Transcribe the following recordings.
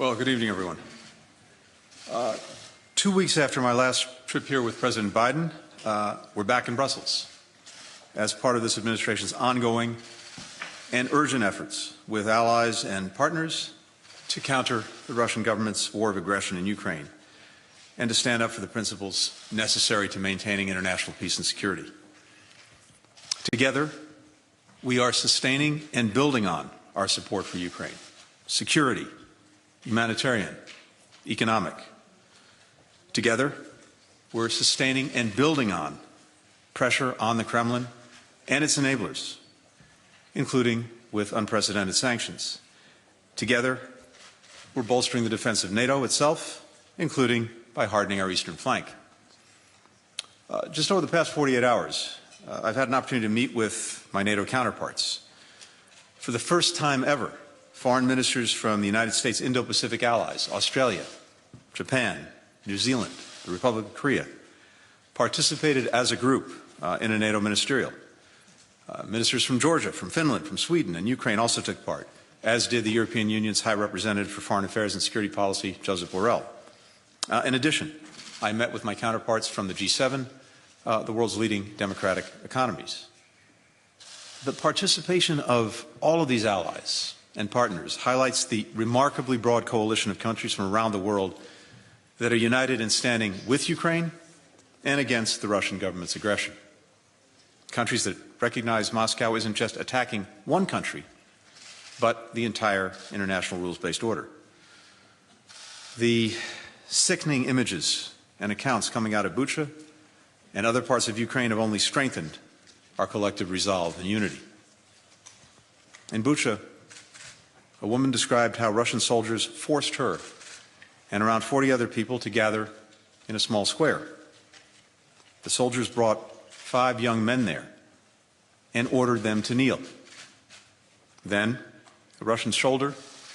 Well, good evening, everyone. 2 weeks after my last trip here with President Biden, we're back in Brussels as part of this administration's ongoing and urgent efforts with allies and partners to counter the Russian government's war of aggression in Ukraine and to stand up for the principles necessary to maintaining international peace and security. Together, we are sustaining and building on our support for Ukraine. Security, humanitarian, economic. Together, we're sustaining and building on pressure on the Kremlin and its enablers, including with unprecedented sanctions. Together, we're bolstering the defense of NATO itself, including by hardening our eastern flank. Just over the past 48 hours, I've had an opportunity to meet with my NATO counterparts. For the first time ever, foreign ministers from the United States Indo-Pacific allies, Australia, Japan, New Zealand, the Republic of Korea, participated as a group in a NATO ministerial. Ministers from Georgia, from Finland, from Sweden, and Ukraine also took part, as did the European Union's High Representative for Foreign Affairs and Security Policy, Josep Borrell. In addition, I met with my counterparts from the G7, the world's leading democratic economies. The participation of all of these allies and partners highlights the remarkably broad coalition of countries from around the world that are united in standing with Ukraine and against the Russian government's aggression. Countries that recognize Moscow isn't just attacking one country, but the entire international rules-based order. The sickening images and accounts coming out of Bucha and other parts of Ukraine have only strengthened our collective resolve and unity. In Bucha, a woman described how Russian soldiers forced her and around 40 other people to gather in a small square. The soldiers brought 5 young men there and ordered them to kneel. Then, a Russian soldier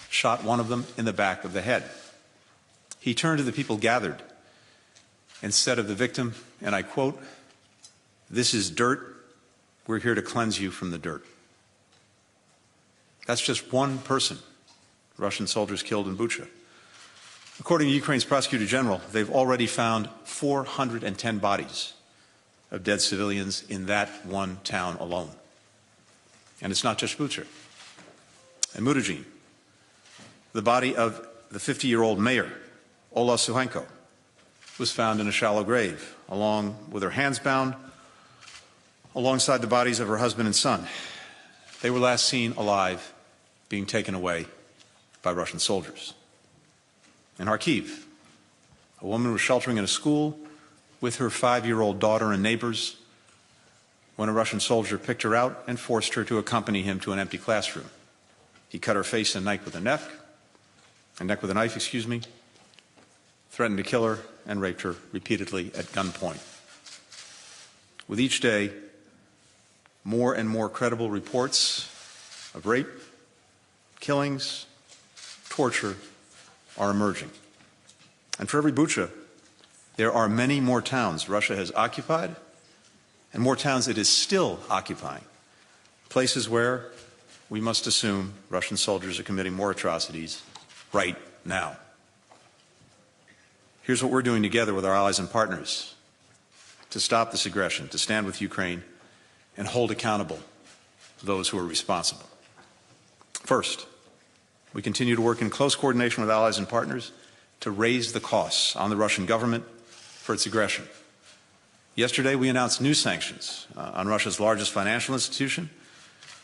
shot one of them in the back of the head. He turned to the people gathered and said of the victim, and I quote, "This is dirt. We're here to cleanse you from the dirt." That's just one person Russian soldiers killed in Bucha. According to Ukraine's Prosecutor General, they've already found 410 bodies of dead civilians in that one town alone. And it's not just Bucha. In Mudazhin, the body of the 50-year-old mayor, Ola Suhenko, was found in a shallow grave, along with her hands bound, alongside the bodies of her husband and son. They were last seen alive, being taken away by Russian soldiers. In Kharkiv, a woman was sheltering in a school with her 5-year-old daughter and neighbors when a Russian soldier picked her out and forced her to accompany him to an empty classroom. He cut her face and neck with a knife, threatened to kill her, and raped her repeatedly at gunpoint. With each day, more and more credible reports of rape, killings, torture are emerging. And for every Bucha, there are many more towns Russia has occupied and more towns it is still occupying, places where we must assume Russian soldiers are committing more atrocities right now. Here's what we're doing together with our allies and partners to stop this aggression, to stand with Ukraine, and hold accountable those who are responsible. First, we continue to work in close coordination with allies and partners to raise the costs on the Russian government for its aggression. Yesterday, we announced new sanctions on Russia's largest financial institution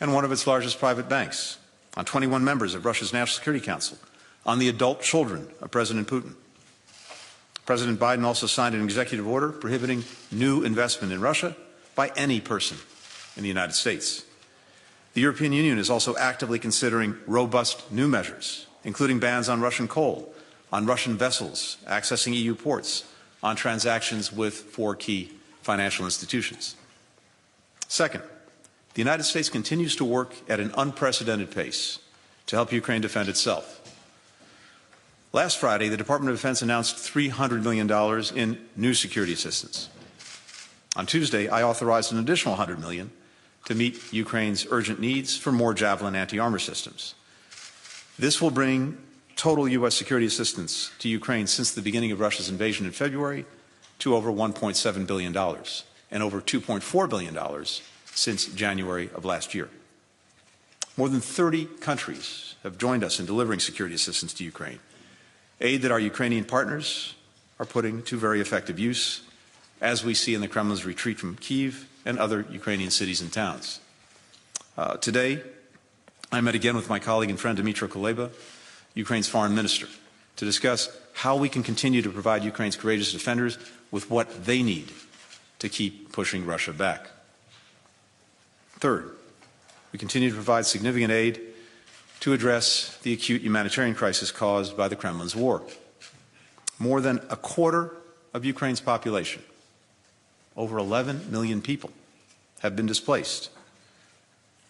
and one of its largest private banks, on 21 members of Russia's National Security Council, on the adult children of President Putin. President Biden also signed an executive order prohibiting new investment in Russia by any person in the United States. The European Union is also actively considering robust new measures, including bans on Russian coal, on Russian vessels accessing EU ports, on transactions with 4 key financial institutions. Second, the United States continues to work at an unprecedented pace to help Ukraine defend itself. Last Friday, the Department of Defense announced $300 million in new security assistance. On Tuesday, I authorized an additional $100 million to meet Ukraine's urgent needs for more Javelin anti-armor systems. This will bring total U.S. security assistance to Ukraine since the beginning of Russia's invasion in February to over $1.7 billion and over $2.4 billion since January of last year. More than 30 countries have joined us in delivering security assistance to Ukraine, aid that our Ukrainian partners are putting to very effective use, as we see in the Kremlin's retreat from Kyiv and other Ukrainian cities and towns. Today, I met again with my colleague and friend Dmytro Kuleba, Ukraine's foreign minister, to discuss how we can continue to provide Ukraine's courageous defenders with what they need to keep pushing Russia back. Third, we continue to provide significant aid to address the acute humanitarian crisis caused by the Kremlin's war. More than a quarter of Ukraine's population, over 11 million people, have been displaced.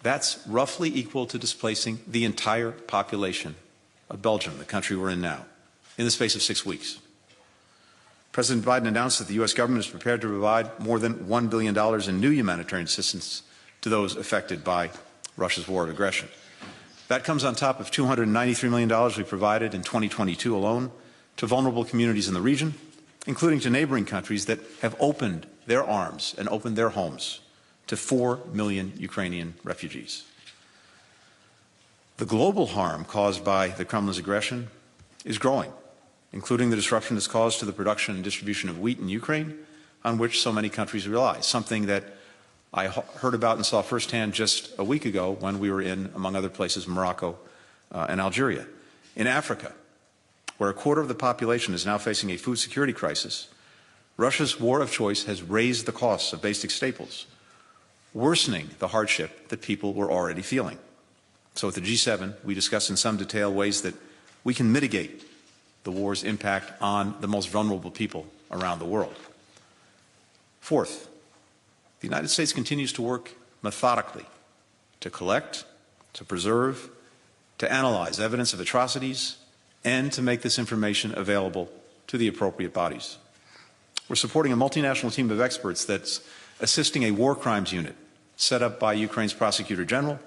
That's roughly equal to displacing the entire population of Belgium, the country we're in now, in the space of 6 weeks. President Biden announced that the U.S. government is prepared to provide more than $1 billion in new humanitarian assistance to those affected by Russia's war of aggression. That comes on top of $293 million we provided in 2022 alone to vulnerable communities in the region, including to neighboring countries that have opened their arms and opened their homes to 4 million Ukrainian refugees. The global harm caused by the Kremlin's aggression is growing, including the disruption it's caused to the production and distribution of wheat in Ukraine, on which so many countries rely, something that I heard about and saw firsthand just a week ago when we were in, among other places, Morocco and Algeria. In Africa, where a quarter of the population is now facing a food security crisis, Russia's war of choice has raised the costs of basic staples, worsening the hardship that people were already feeling. So at the G7, we discussed in some detail ways that we can mitigate the war's impact on the most vulnerable people around the world. Fourth, the United States continues to work methodically to collect, to preserve, to analyze evidence of atrocities, and to make this information available to the appropriate bodies. We're supporting a multinational team of experts that's assisting a war crimes unit set up by Ukraine's Prosecutor General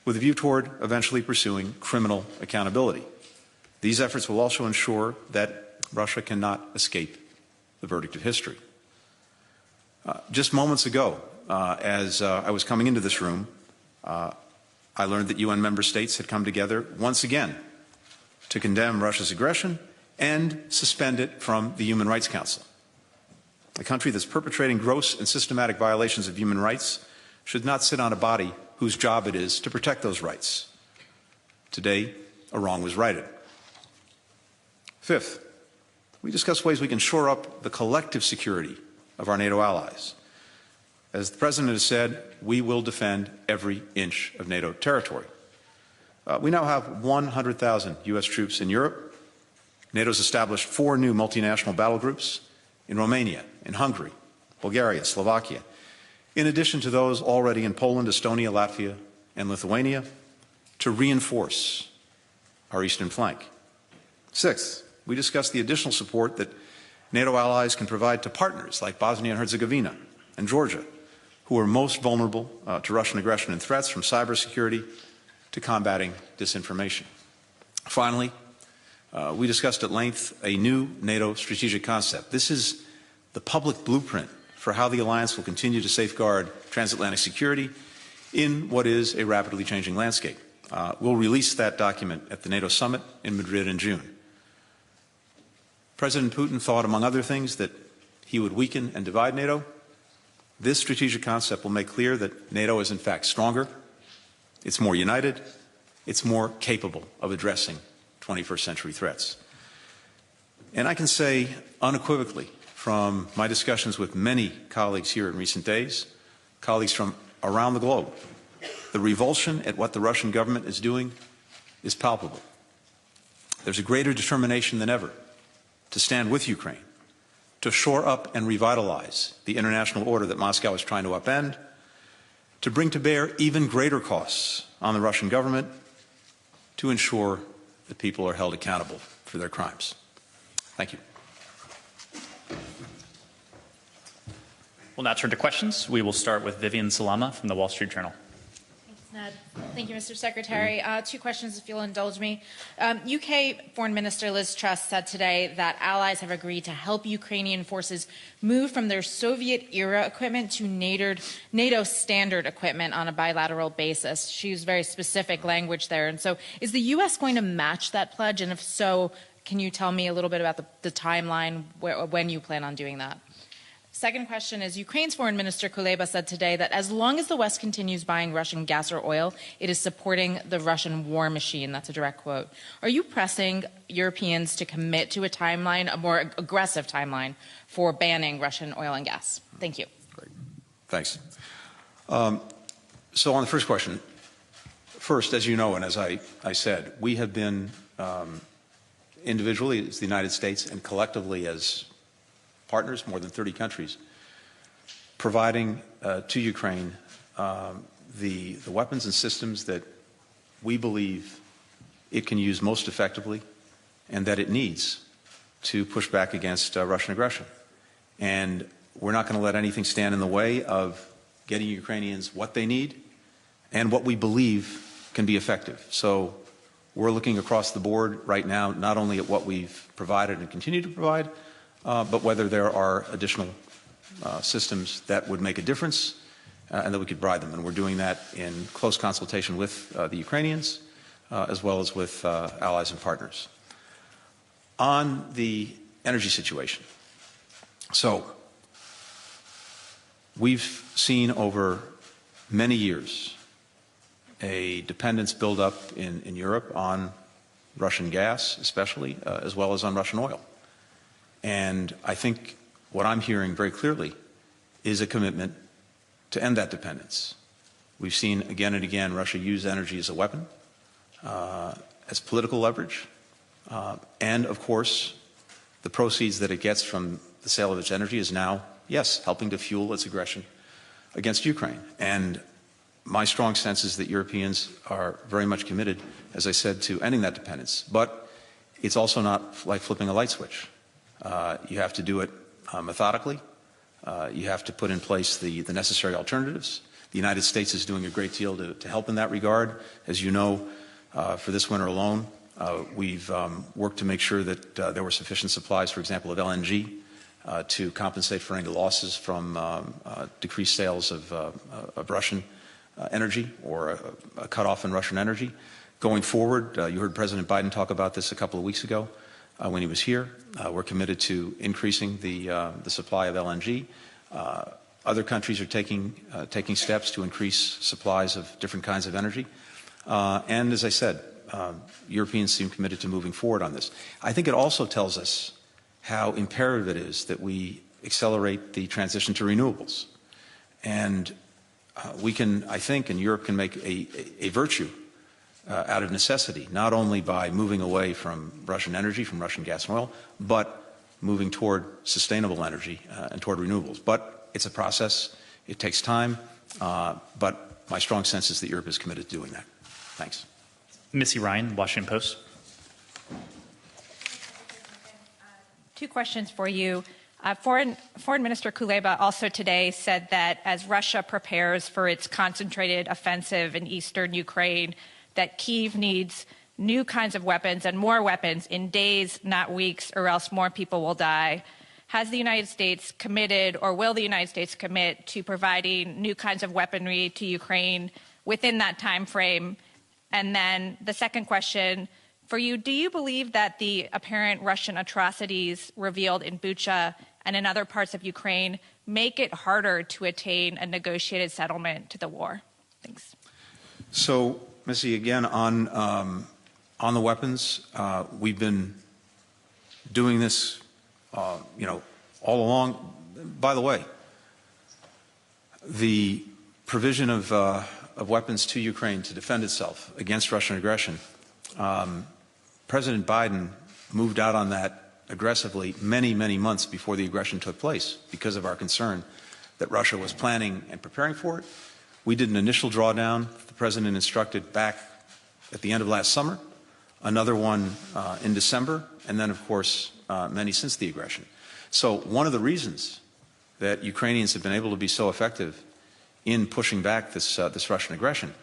with a view toward eventually pursuing criminal accountability. These efforts will also ensure that Russia cannot escape the verdict of history. Just moments ago, as I was coming into this room, I learned that UN member states had come together once again to condemn Russia's aggression and suspend it from the Human Rights Council. A country that's perpetrating gross and systematic violations of human rights should not sit on a body whose job it is to protect those rights. Today, a wrong was righted. Fifth, we discussed ways we can shore up the collective security of our NATO allies. As the President has said, we will defend every inch of NATO territory. We now have 100,000 U.S. troops in Europe. NATO's established 4 new multinational battle groups in Romania, in Hungary, Bulgaria, Slovakia, in addition to those already in Poland, Estonia, Latvia, and Lithuania, to reinforce our eastern flank. Sixth, we discussed the additional support that NATO allies can provide to partners like Bosnia and Herzegovina and Georgia, who are most vulnerable to Russian aggression and threats, from cybersecurity to combating disinformation. Finally, we discussed at length a new NATO strategic concept. This is the public blueprint for how the alliance will continue to safeguard transatlantic security in what is a rapidly changing landscape. We'll release that document at the NATO summit in Madrid in June. President Putin thought, among other things, that he would weaken and divide NATO. This strategic concept will make clear that NATO is in fact stronger, it's more united, it's more capable of addressing 21st century threats. And I can say unequivocally from my discussions with many colleagues here in recent days, colleagues from around the globe, the revulsion at what the Russian government is doing is palpable. There's a greater determination than ever to stand with Ukraine, to shore up and revitalize the international order that Moscow is trying to upend, to bring to bear even greater costs on the Russian government, to ensure that people are held accountable for their crimes. Thank you. We'll now turn to questions. We will start with Vivian Salama from the Wall Street Journal. Thanks, Ned. Thank you, Mr. Secretary. Two questions, if you'll indulge me. UK Foreign Minister Liz Truss said today that allies have agreed to help Ukrainian forces move from their Soviet-era equipment to NATO standard equipment on a bilateral basis. She used very specific language there. And so is the U.S. going to match that pledge? And if so, can you tell me a little bit about the timeline, when you plan on doing that? Second question is, Ukraine's Foreign Minister Kuleba said today that as long as the West continues buying Russian gas or oil, it is supporting the Russian war machine. That's a direct quote. Are you pressing Europeans to commit to a timeline, a more aggressive timeline, for banning Russian oil and gas? Thank you. Great. Thanks. So on the first question, first, as you know, and as I said, we have been individually as the United States and collectively as partners, more than 30 countries, providing to Ukraine the weapons and systems that we believe it can use most effectively and that it needs to push back against Russian aggression. And we're not going to let anything stand in the way of getting Ukrainians what they need and what we believe can be effective. So we're looking across the board right now, not only at what we've provided and continue to provide, but whether there are additional systems that would make a difference and that we could provide them. And we're doing that in close consultation with the Ukrainians as well as with allies and partners. On the energy situation, so we've seen over many years a dependence build up in Europe on Russian gas, especially, as well as on Russian oil. And I think what I'm hearing very clearly is a commitment to end that dependence. We've seen again and again Russia use energy as a weapon, as political leverage, and of course the proceeds that it gets from the sale of its energy is now, yes, helping to fuel its aggression against Ukraine. And my strong sense is that Europeans are very much committed, as I said, to ending that dependence. But it's also not like flipping a light switch. You have to do it methodically. You have to put in place the necessary alternatives. The United States is doing a great deal to help in that regard. As you know, for this winter alone, we've worked to make sure that there were sufficient supplies, for example, of LNG to compensate for any losses from decreased sales of Russian energy or a cutoff in Russian energy. Going forward, you heard President Biden talk about this a couple of weeks ago. When he was here, we're committed to increasing the supply of LNG. Other countries are taking steps to increase supplies of different kinds of energy. And as I said, Europeans seem committed to moving forward on this. I think it also tells us how imperative it is that we accelerate the transition to renewables. And we can, I think, and Europe can make a virtue out of necessity, not only by moving away from Russian energy, from Russian gas and oil, but moving toward sustainable energy and toward renewables. But it's a process. It takes time. But my strong sense is that Europe is committed to doing that. Thanks. Missy Ryan, Washington Post. Two questions for you. Foreign Minister Kuleba also today said that as Russia prepares for its concentrated offensive in eastern Ukraine, that Kyiv needs new kinds of weapons and more weapons in days, not weeks, or else more people will die. Has the United States committed, or will the United States commit to providing new kinds of weaponry to Ukraine within that time frame? And then the second question for you, do you believe that the apparent Russian atrocities revealed in Bucha and in other parts of Ukraine make it harder to attain a negotiated settlement to the war? Thanks. So, Missy, again, on the weapons, we've been doing this, all along. By the way, the provision of weapons to Ukraine to defend itself against Russian aggression, President Biden moved out on that aggressively many, many months before the aggression took place because of our concern that Russia was planning and preparing for it. We did an initial drawdown. The President instructed back at the end of last summer, another one in December, and then, of course, many since the aggression. So one of the reasons that Ukrainians have been able to be so effective in pushing back this Russian aggression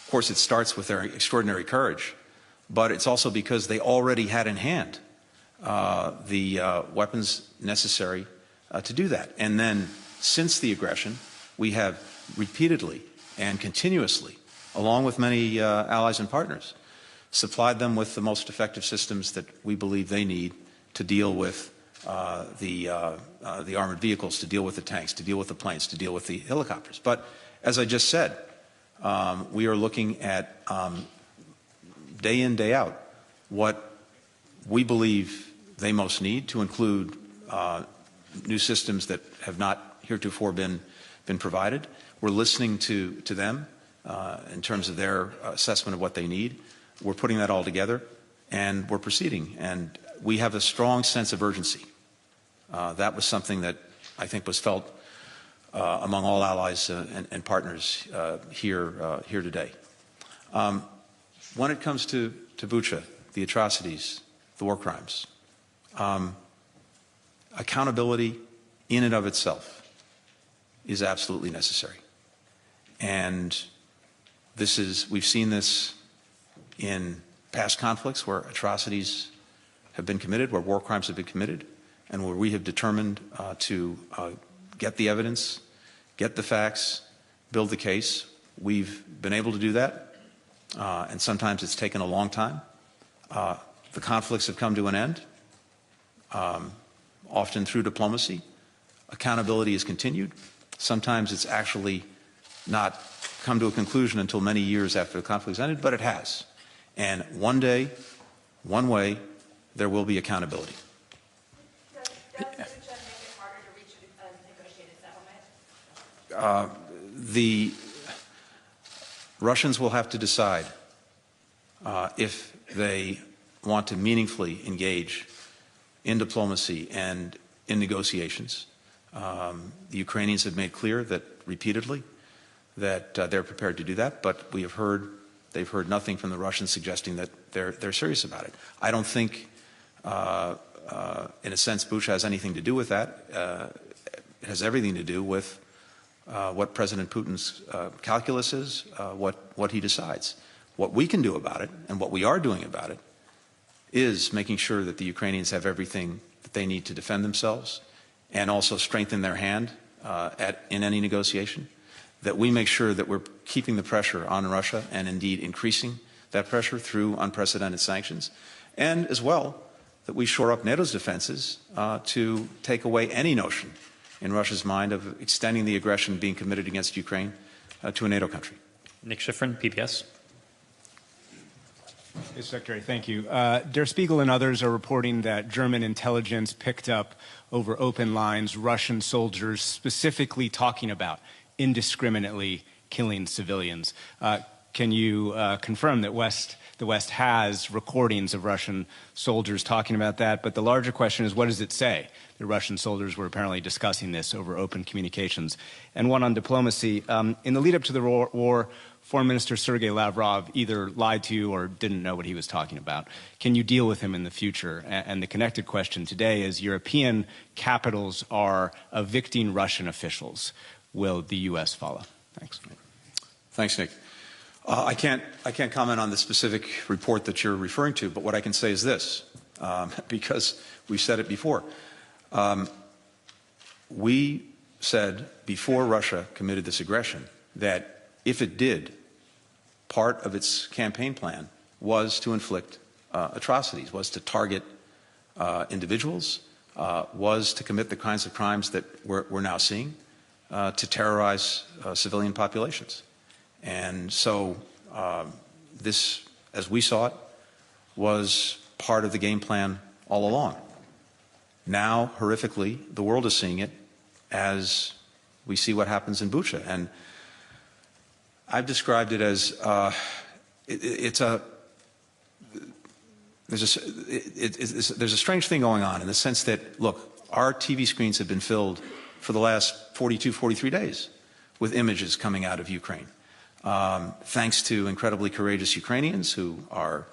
Of course, it starts with their extraordinary courage, but it's also because they already had in hand the weapons necessary to do that. And then, since the aggression, we have repeatedly and continuously, along with many allies and partners, supplied them with the most effective systems that we believe they need to deal with the armored vehicles, to deal with the tanks, to deal with the planes, to deal with the helicopters. But as I just said, we are looking at day in, day out, what we believe they most need, to include new systems that have not heretofore been provided. We're listening to them in terms of their assessment of what they need. We're putting that all together, and we're proceeding. And we have a strong sense of urgency. That was something that I think was felt among all allies and partners here today. When it comes to Bucha, the atrocities, the war crimes, accountability in and of itself is absolutely necessary. And we've seen this in past conflicts where atrocities have been committed, where war crimes have been committed, and where we have determined to get the evidence, get the facts, build the case. We've been able to do that, and sometimes it's taken a long time. The conflicts have come to an end, often through diplomacy. Accountability is continued. Sometimes it's actually not come to a conclusion until many years after the conflict has ended, but it has. And one day, one way, there will be accountability. Does Bucha make it harder to reach a negotiated settlement? The Russians will have to decide if they want to meaningfully engage in diplomacy and in negotiations. The Ukrainians have made clear that repeatedly that they're prepared to do that, but they've heard nothing from the Russians suggesting that they're serious about it. I don't think, in a sense, Bucha has anything to do with that. It has everything to do with what President Putin's calculus is, what he decides. What we can do about it, and what we are doing about it, is making sure that the Ukrainians have everything that they need to defend themselves and also strengthen their hand in any negotiation, that we make sure that we're keeping the pressure on Russia and indeed increasing that pressure through unprecedented sanctions, and as well that we shore up NATO's defenses to take away any notion in Russia's mind of extending the aggression being committed against Ukraine to a NATO country. Nick Schifrin, PBS. Yes, Secretary, thank you. Der Spiegel and others are reporting that German intelligence picked up over open lines Russian soldiers specifically talking about indiscriminately killing civilians. Can you confirm that the West has recordings of Russian soldiers talking about that? But the larger question is, what does it say? The Russian soldiers were apparently discussing this over open communications. And one on diplomacy. In the lead up to the war, Foreign Minister Sergei Lavrov either lied to you or didn't know what he was talking about. Can you deal with him in the future? And the connected question today is, European capitals are evicting Russian officials. Will the U.S. follow? Thanks. Thanks, Nick. I can't comment on the specific report that you're referring to, but what I can say is this, because we've said it before. We said before Russia committed this aggression that if it did, part of its campaign plan was to inflict atrocities, was to target individuals, was to commit the kinds of crimes that we're now seeing, to terrorize civilian populations. And so this, as we saw it, was part of the game plan all along. Now, horrifically, the world is seeing it as we see what happens in Bucha. And I've described it as there's a strange thing going on in the sense that, look, our TV screens have been filled for the last 42, 43 days with images coming out of Ukraine. Thanks to incredibly courageous Ukrainians who are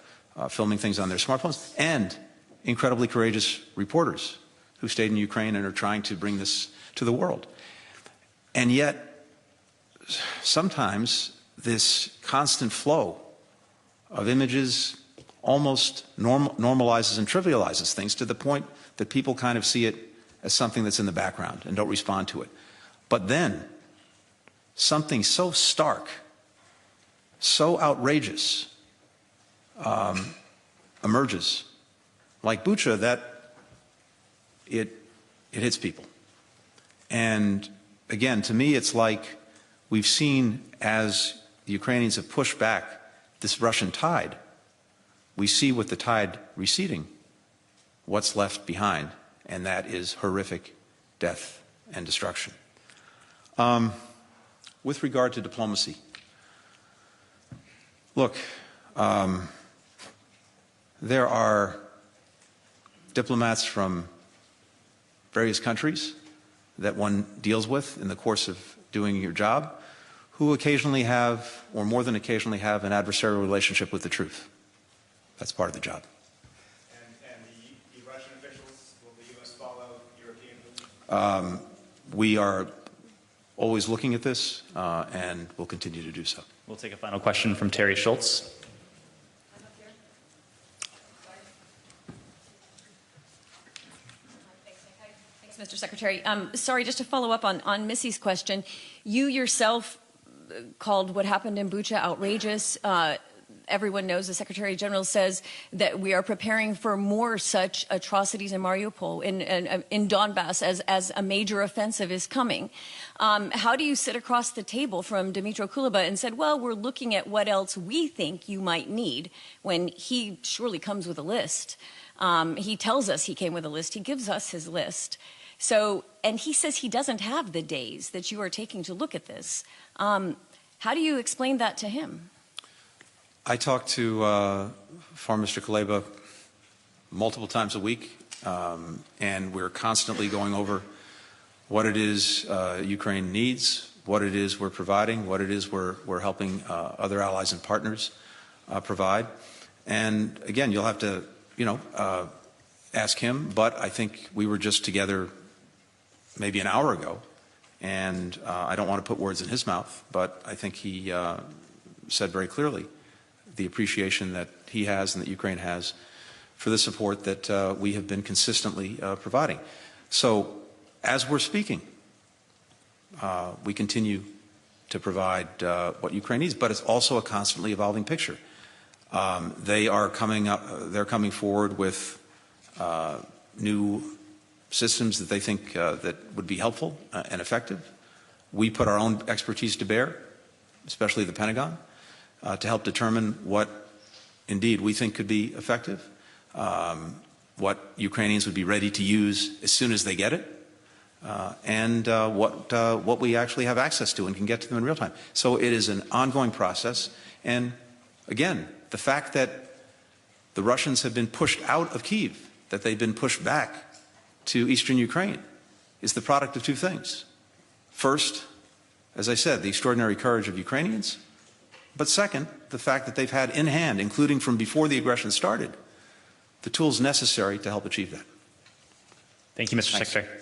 filming things on their smartphones, and incredibly courageous reporters who stayed in Ukraine and are trying to bring this to the world. And yet, sometimes this constant flow of images almost normalizes and trivializes things to the point that people kind of see it as something that's in the background and don't respond to it. But then something so stark, so outrageous emerges, like Bucha, that it hits people. And again, to me, it's like we've seen as the Ukrainians have pushed back this Russian tide, we see with the tide receding what's left behind, and that is horrific death and destruction. With regard to diplomacy, look, there are diplomats from various countries that one deals with in the course of doing your job who occasionally have, or more than occasionally have, an adversarial relationship with the truth. That's part of the job. And the Russian officials, will the U.S. follow European moves? We are always looking at this, and we'll continue to do so. We'll take a final question from Terry Schultz. Thanks, Mr. Secretary. Sorry, just to follow up on Missy's question. You yourself called what happened in Bucha outrageous. Everyone knows the Secretary General says that we are preparing for more such atrocities in Mariupol, in Donbass, as a major offensive is coming. How do you sit across the table from Dmytro Kuleba and said, well, we're looking at what else we think you might need, when he surely comes with a list? He tells us he came with a list. He gives us his list. So, and he says he doesn't have the days that you are taking to look at this. How do you explain that to him? I talk to Foreign Minister Kuleba multiple times a week, and we're constantly going over what it is Ukraine needs, what it is we're providing, what it is we're helping other allies and partners provide. And again, you'll have to, ask him, but I think we were just together maybe an hour ago, and I don't want to put words in his mouth, but I think he said very clearly the appreciation that he has and that Ukraine has for the support that we have been consistently providing. So as we're speaking, we continue to provide what Ukraine needs, but it's also a constantly evolving picture. They're coming forward with new systems that they think that would be helpful and effective. We put our own expertise to bear, especially the Pentagon, to help determine what indeed we think could be effective, what Ukrainians would be ready to use as soon as they get it, and what we actually have access to and can get to them in real time. So it is an ongoing process. And again, the fact that the Russians have been pushed out of Kyiv, that they've been pushed back to eastern Ukraine, is the product of two things. First, as I said, the extraordinary courage of Ukrainians. But second, the fact that they've had in hand, including from before the aggression started, the tools necessary to help achieve that. Thank you, Mr. Thanks. Secretary.